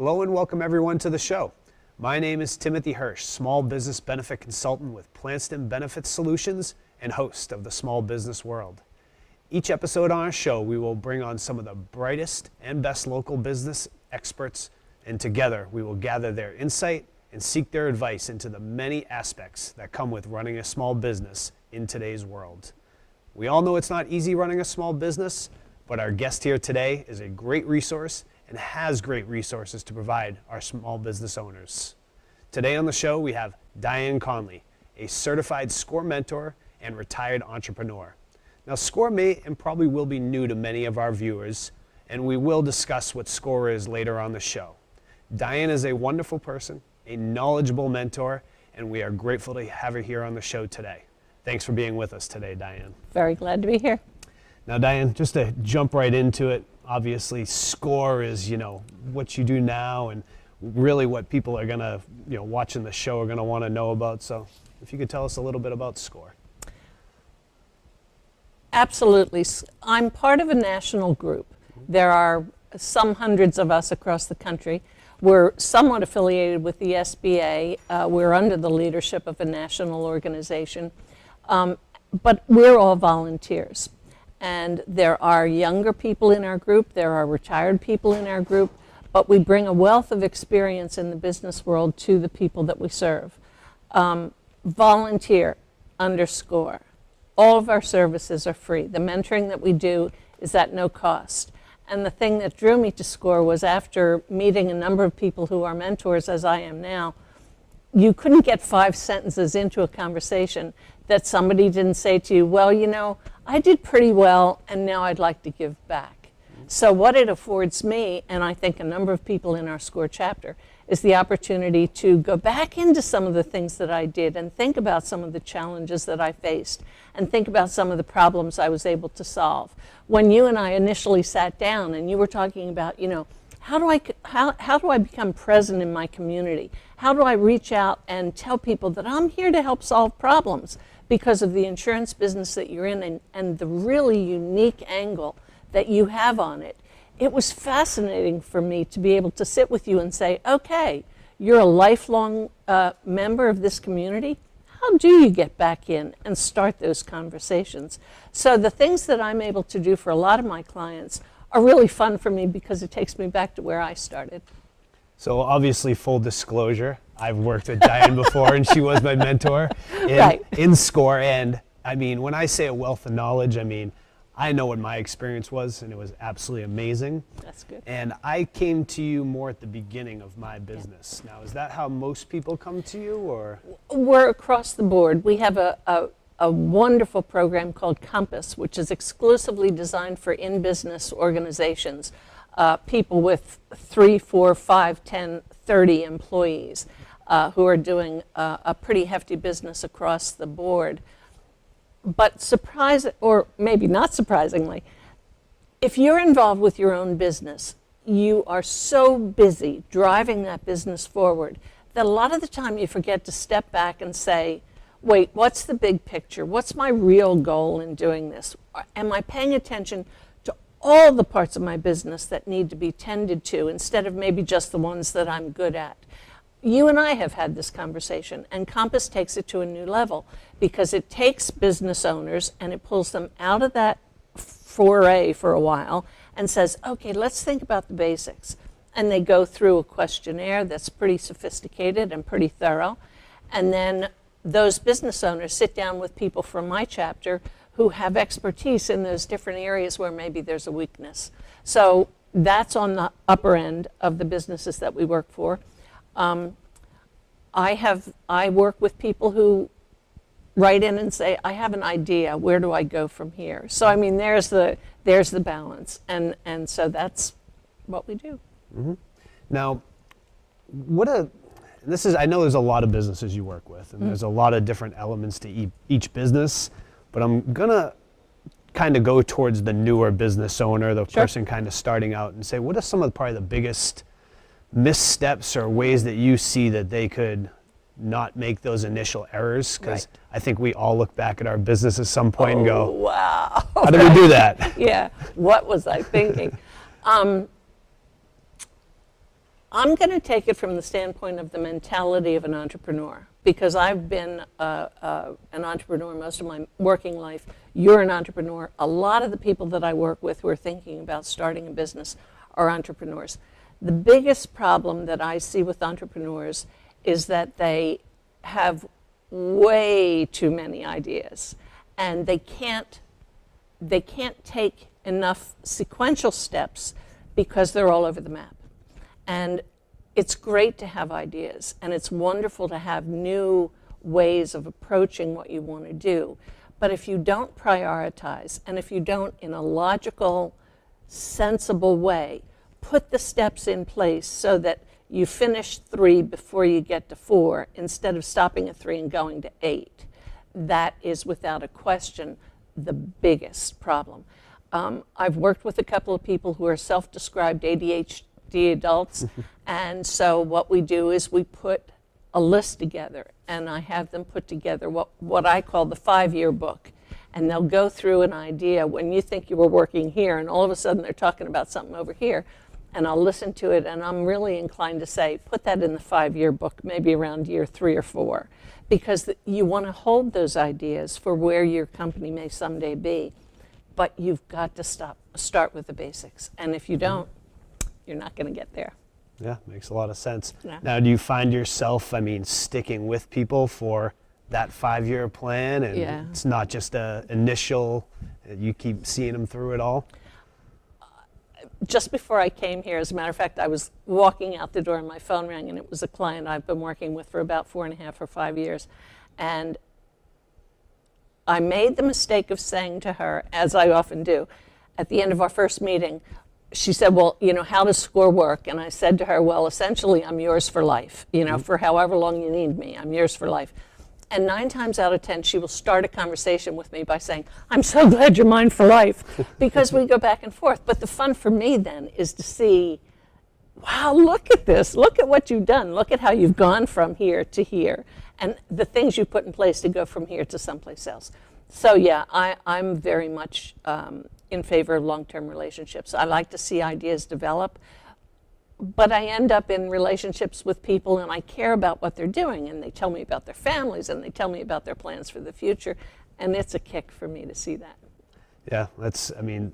Hello and welcome everyone to the show. My name is Timothy Hirsch, Small Business Benefit Consultant with Planstin Business Solutions and host of the Small Business World. Each episode on our show, we will bring on some of the brightest and best local business experts, and together we will gather their insight and seek their advice into the many aspects that come with running a small business in today's world. We all know it's not easy running a small business, but our guest here today is a great resource and has great resources to provide our small business owners. Today on the show, we have Dianne Connolly, a certified SCORE mentor and retired entrepreneur. Now, SCORE may and probably will be new to many of our viewers, and we will discuss what SCORE is later on the show. Dianne is a wonderful person, a knowledgeable mentor, and we are grateful to have her here on the show today. Thanks for being with us today, Dianne. Very glad to be here. Now, Dianne, just to jump right into it, obviously SCORE is, what you do now and really what people are gonna, watching the show are gonna wanna know about. So if you could tell us a little bit about SCORE. Absolutely. I'm part of a national group. There are some hundreds of us across the country. We're somewhat affiliated with the SBA. We're under the leadership of a national organization, but we're all volunteers. And there are younger people in our group, there are retired people in our group, but we bring a wealth of experience in the business world to the people that we serve. Volunteer under SCORE. All of our services are free. The mentoring that we do is at no cost. And the thing that drew me to SCORE was after meeting a number of people who are mentors, as I am now, you couldn't get 5 sentences into a conversation that somebody didn't say to you, well, I did pretty well and now I'd like to give back. So what it affords me, and I think a number of people in our SCORE chapter, is the opportunity to go back into some of the things that I did and think about some of the challenges that I faced and think about some of the problems I was able to solve. When you and I initially sat down and you were talking about, how do I become present in my community? How do I reach out and tell people that I'm here to help solve problems because of the insurance business that you're in and the really unique angle that you have on it? It was fascinating for me to be able to sit with you and say, okay, you're a lifelong member of this community. How do you get back in and start those conversations? So the things that I'm able to do for a lot of my clients are really fun for me because it takes me back to where I started. So obviously, full disclosure, I've worked with Dianne before and she was my mentor in SCORE. And I mean, when I say a wealth of knowledge, I know what my experience was, and it was absolutely amazing. That's good. And I came to you more at the beginning of my business. Yeah. Now, is that how most people come to you, or? We're across the board. We have a wonderful program called Compass, which is exclusively designed for in-business organizations, people with 3, 4, 5, 10, 30 employees who are doing a pretty hefty business across the board. But or maybe not surprisingly, if you're involved with your own business, you are so busy driving that business forward that a lot of the time you forget to step back and say, wait, what's the big picture? What's my real goal in doing this? Am I paying attention to all the parts of my business that need to be tended to instead of maybe just the ones that I'm good at? You and I have had this conversation, and Compass takes it to a new level because it takes business owners and it pulls them out of that foray for a while and says, okay, let's think about the basics. And they go through a questionnaire that's pretty sophisticated and pretty thorough. And then those business owners sit down with people from my chapter who have expertise in those different areas where maybe there's a weakness. So that's on the upper end of the businesses that we work for. I work with people who write in and say, I have an idea, where do I go from here? So there's the balance, and so that's what we do. Mm-hmm. Now, I know there's a lot of businesses you work with, and there's a lot of different elements to each business, but I'm gonna kind of go towards the newer business owner, the person kind of starting out, and say, what are some of probably the biggest missteps or ways that you see that they could not make those initial errors? Because I think we all look back at our business at some point and go, wow, how did we do that? Yeah, what was I thinking? I'm going to take it from the standpoint of the mentality of an entrepreneur, because I've been an entrepreneur most of my working life. You're an entrepreneur. A lot of the people that I work with who are thinking about starting a business are entrepreneurs. The biggest problem that I see with entrepreneurs is that they have way too many ideas, and they can't take enough sequential steps because they're all over the map. And it's great to have ideas, and it's wonderful to have new ways of approaching what you want to do. But if you don't prioritize, and if you don't, in a logical, sensible way, put the steps in place so that you finish 3 before you get to 4, instead of stopping at 3 and going to 8, that is without a question the biggest problem. I've worked with a couple of people who are self-described ADHD adults, and so what we do is we put a list together, and I have them put together what I call the 5-year book, and they'll go through an idea when you think you were working here, and all of a sudden they're talking about something over here, and I'll listen to it, and I'm really inclined to say, put that in the 5-year book, maybe around year 3 or 4, because you want to hold those ideas for where your company may someday be, but you've got to start with the basics, and if you don't, you're not going to get there. Yeah, makes a lot of sense. Yeah. Now, do you find yourself, sticking with people for that 5-year plan, and Yeah. it's not just a initial, you keep seeing them through it all? Just before I came here, as a matter of fact, I was walking out the door and my phone rang, and it was a client I've been working with for about 4.5 or 5 years. And I made the mistake of saying to her, as I often do, at the end of our first meeting, she said, well, how does SCORE work? And I said to her, well, essentially, I'm yours for life. For however long you need me, I'm yours for life. And 9 times out of 10, she will start a conversation with me by saying, I'm so glad you're mine for life, because we go back and forth. But the fun for me then is to see, wow, look at this. Look at what you've done. Look at how you've gone from here to here, and the things you put in place to go from here to someplace else. So yeah, I'm very much in favor of long-term relationships. I like to see ideas develop, but I end up in relationships with people, and I care about what they're doing, and they tell me about their families, and they tell me about their plans for the future, and it's a kick for me to see that. Yeah, it's an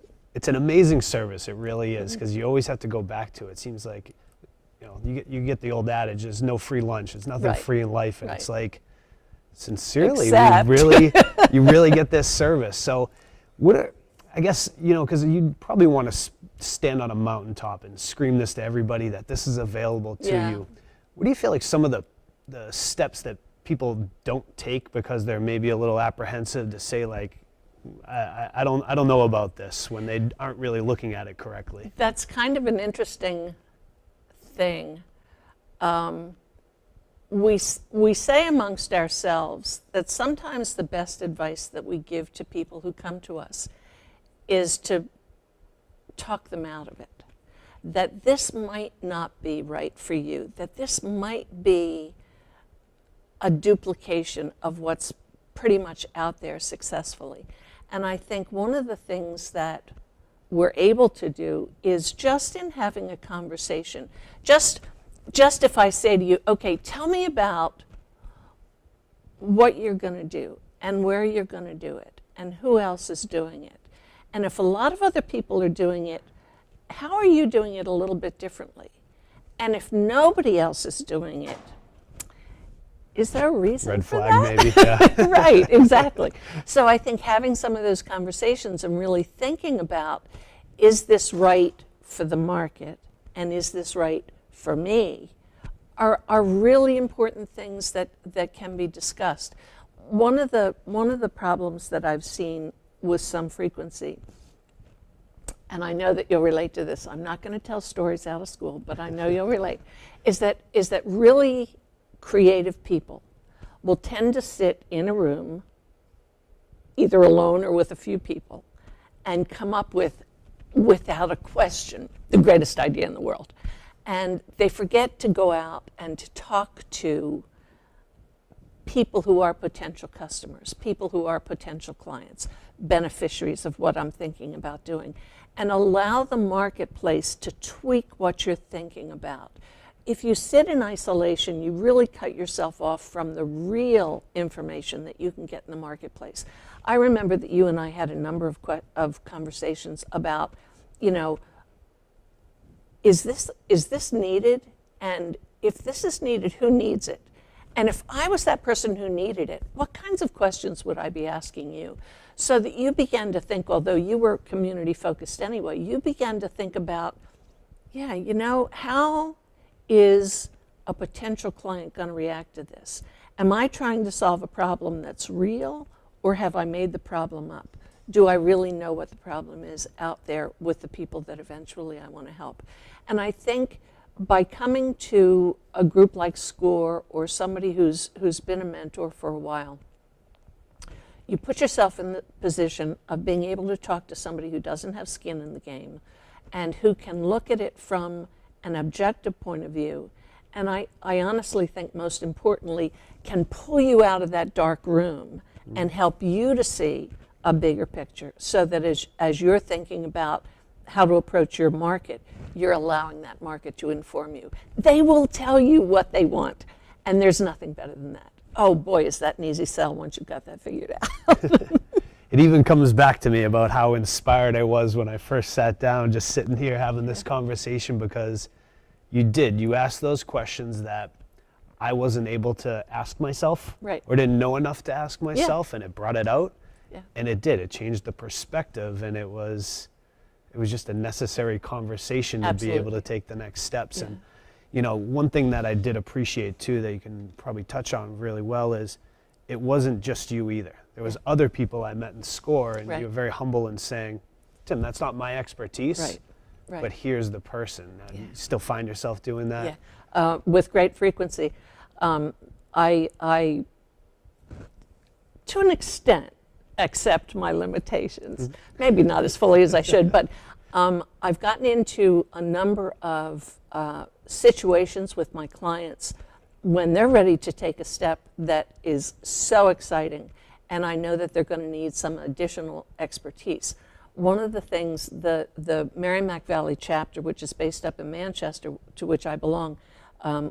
amazing service. It really is, because you always have to go back to it. It seems like, you get the old adage, there's no free lunch. There's nothing Right. free in life, and Right. it's like, sincerely, Except. you really get this service. So, I guess, because you probably want to stand on a mountaintop and scream this to everybody that this is available to Yeah. you. What do you feel like some of the steps that people don't take because they're maybe a little apprehensive to say, like, I don't know about this, when they aren't really looking at it correctly? That's kind of an interesting thing. We say amongst ourselves that sometimes the best advice that we give to people who come to us is to talk them out of it. That this might not be right for you, that this might be a duplication of what's pretty much out there successfully. And I think one of the things that we're able to do is just in having a conversation, just if I say to you, okay, tell me about what you're going to do and where you're going to do it and who else is doing it. And if a lot of other people are doing it, how are you doing it a little bit differently? And if nobody else is doing it, is there a reason Red for flag, that? maybe. Yeah. Right, exactly. So I think having some of those conversations and really thinking about, is this right for the market and is this right for me, are really important things that can be discussed. One of the problems that I've seen with some frequency, and I know that you'll relate to this, I'm not going to tell stories out of school, but I know you'll relate, is that really creative people will tend to sit in a room, either alone or with a few people, and come up with, without a question, the greatest idea in the world. And they forget to go out and to talk to people who are potential customers, people who are potential clients, beneficiaries of what I'm thinking about doing, and allow the marketplace to tweak what you're thinking about. if you sit in isolation, you really cut yourself off from the real information that you can get in the marketplace. I remember that you and I had a number of conversations about, you know, is this needed? And if this is needed, who needs it? And if I was that person who needed it, what kinds of questions would I be asking you? So that you began to think, although you were community focused anyway, you began to think about, yeah, you know, how is a potential client going to react to this? Am I trying to solve a problem that's real, or have I made the problem up? Do I really know what the problem is out there with the people that eventually I want to help? And I think by coming to a group like SCORE or somebody who's been a mentor for a while, you put yourself in the position of being able to talk to somebody who doesn't have skin in the game and who can look at it from an objective point of view. And I honestly think most importantly, can pull you out of that dark room and help you to see a bigger picture, so that as you're thinking about how to approach your market, you're allowing that market to inform you. They will tell you what they want, and there's nothing better than that. Oh boy, is that an easy sell once you've got that figured out. It even comes back to me about how inspired I was when I first sat down, just sitting here having this conversation, because you asked those questions that I wasn't able to ask myself, right, or didn't know enough to ask myself, and it brought it out. Yeah. And it did. It changed the perspective, and it was just a necessary conversation to be able to take the next steps. Yeah. And you know, one thing that I did appreciate too, that you can probably touch on really well, is it wasn't just you either. There was other people I met in SCORE, and you were very humble in saying, Tim, that's not my expertise, but here's the person. And you still find yourself doing that? Yeah, with great frequency. I, to an extent, accept my limitations. Maybe not as fully as I should, but I've gotten into a number of situations with my clients when they're ready to take a step that is so exciting, and I know that they're going to need some additional expertise. One of the things, the Merrimack Valley chapter, which is based up in Manchester, to which I belong,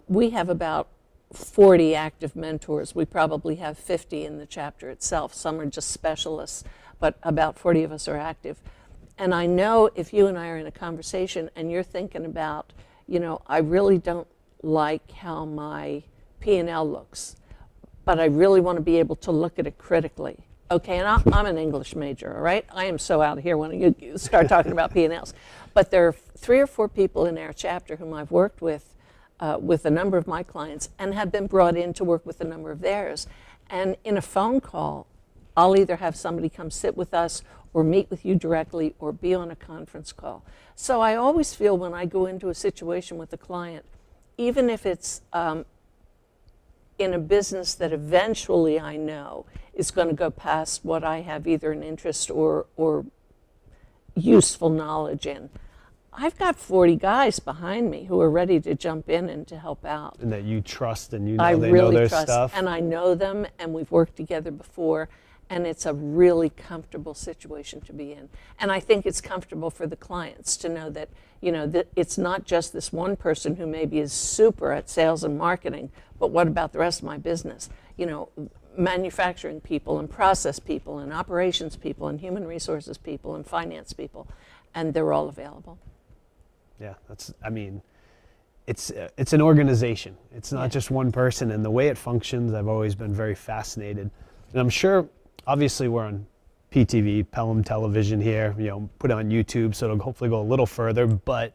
we have about 40 active mentors. We probably have 50 in the chapter itself. Some are just specialists, but about 40 of us are active. And I know if you and I are in a conversation and you're thinking about, you know, I really don't like how my P&L looks, but I really want to be able to look at it critically. Okay, and I'm an English major, all right? I am so out of here when you start talking about P&Ls. But there are 3 or 4 people in our chapter whom I've worked with a number of my clients, and have been brought in to work with a number of theirs. And in a phone call, I'll either have somebody come sit with us or meet with you directly or be on a conference call. So I always feel when I go into a situation with a client, even if it's in a business that eventually I know is going to go past what I have either an interest or useful knowledge in, I've got 40 guys behind me who are ready to jump in and to help out. And that you trust, and you know I they really know their trust, stuff. and I know them, and we've worked together before, and it's a really comfortable situation to be in. And I think it's comfortable for the clients to know that, you know, that it's not just this one person who maybe is super at sales and marketing, but what about the rest of my business? You know, manufacturing people and process people and operations people and human resources people and finance people, and they're all available. Yeah, it's an organization. It's not just one person, and the way it functions, I've always been very fascinated. And I'm sure, obviously we're on PTV, Pelham Television here, you know, put it on YouTube, so it'll hopefully go a little further, but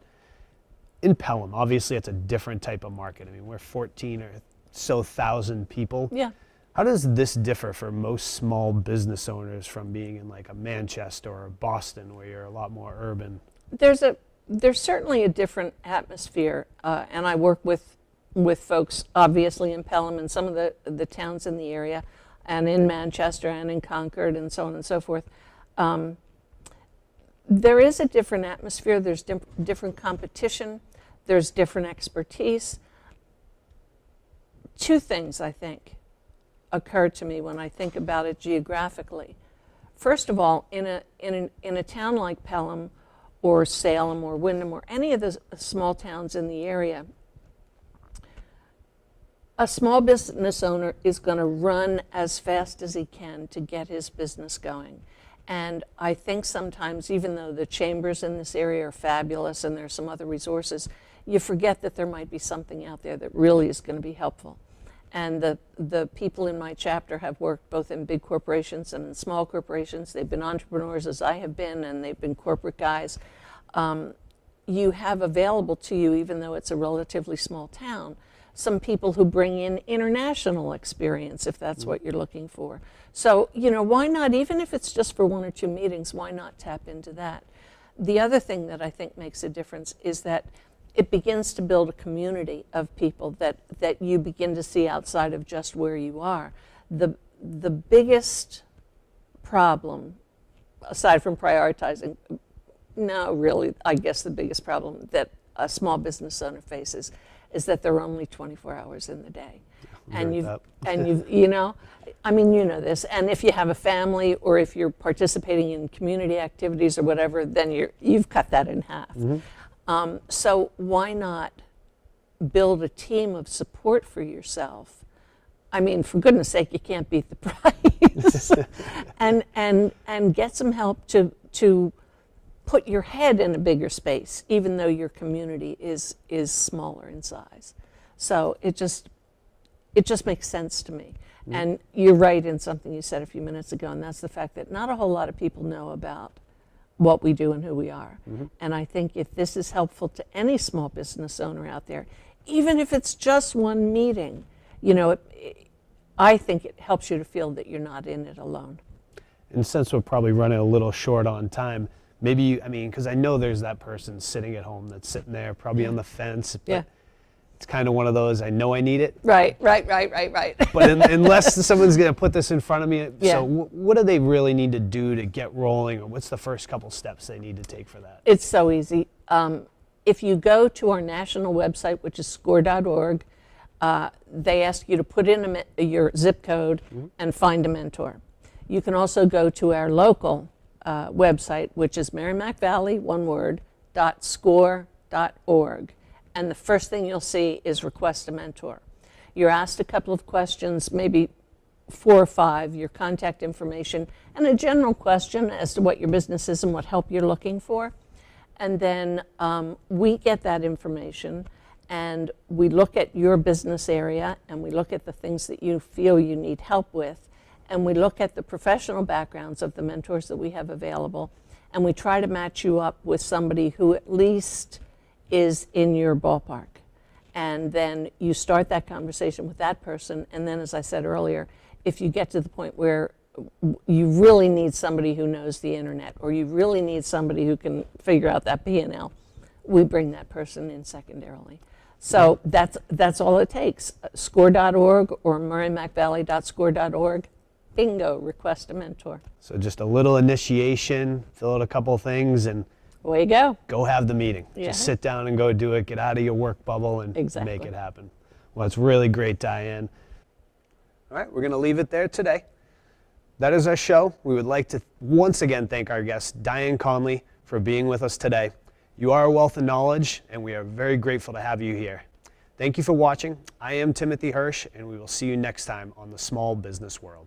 in Pelham, obviously it's a different type of market. I mean, we're 14 or so thousand people. Yeah. How does this differ for most small business owners from being in like a Manchester or a Boston, where you're a lot more urban? There's certainly a different atmosphere, and I work with folks obviously in Pelham and some of the towns in the area, and in Manchester and in Concord and so on and so forth. There is a different atmosphere. There's different competition. There's different expertise. 2 things, I think, occur to me when I think about it geographically. First of all, in a town like Pelham or Salem or Windham or any of the small towns in the area, A small business owner is going to run as fast as he can to get his business going. And I think sometimes, even though the chambers in this area are fabulous and there's some other resources, you forget that there might be something out there that really is going to be helpful. And the people in my chapter have worked both in big corporations and in small corporations. They've been entrepreneurs, as I have been, and they've been corporate guys. You have available to you, even though it's a relatively small town, some people who bring in international experience, if that's what you're looking for. So, why not, even if it's just for 1 or 2 meetings, why not tap into that? The other thing that I think makes a difference is that it begins to build a community of people that you begin to see outside of just where you are. The biggest problem, aside from prioritizing, no, really, I guess the biggest problem that a small business owner faces is that there are only 24 hours in the day. And you've this. And if you have a family or if you're participating in community activities or whatever, then you've cut that in half. So why not build a team of support for yourself? I mean, for goodness sake, you can't beat the price. and get some help to put your head in a bigger space, even though your community is smaller in size. So it just makes sense to me. And you're right in something you said a few minutes ago, and that's the fact that not a whole lot of people know about what we do and who we are. And I think if this is helpful to any small business owner out there, even if it's just one meeting, I think it helps you to feel that you're not in it alone. And since we're probably running a little short on time, maybe because I know there's that person sitting at home that's sitting there probably on the fence, but it's kind of one of those, I know I need it. Right. But unless someone's going to put this in front of me, so what do they really need to do to get rolling, or what's the first couple steps they need to take for that? It's so easy. If you go to our national website, which is score.org, they ask you to put in your zip code and find a mentor. You can also go to our local website, which is Merrimack Valley, one word, .score.org. And the first thing you'll see is request a mentor. You're asked a couple of questions, maybe 4 or 5, your contact information, and a general question as to what your business is and what help you're looking for. And then we get that information, and we look at your business area, and we look at the things that you feel you need help with, and we look at the professional backgrounds of the mentors that we have available, and we try to match you up with somebody who at least is in your ballpark. And then you start that conversation with that person, and then, as I said earlier, if you get to the point where you really need somebody who knows the internet, or you really need somebody who can figure out that P&L, we bring that person in secondarily. So that's all it takes. Score.org or MerrimackValley.score.org. Bingo, request a mentor. So just a little initiation, fill out a couple things, and away you go. Go have the meeting. Just sit down and go do it. Get out of your work bubble and make it happen. Well, it's really great, Diane. All right, we're going to leave it there today. That is our show. We would like to once again thank our guest, Dianne Connolly, for being with us today. You are a wealth of knowledge, and we are very grateful to have you here. Thank you for watching. I am Timothy Hirsch, and we will see you next time on The Small Business World.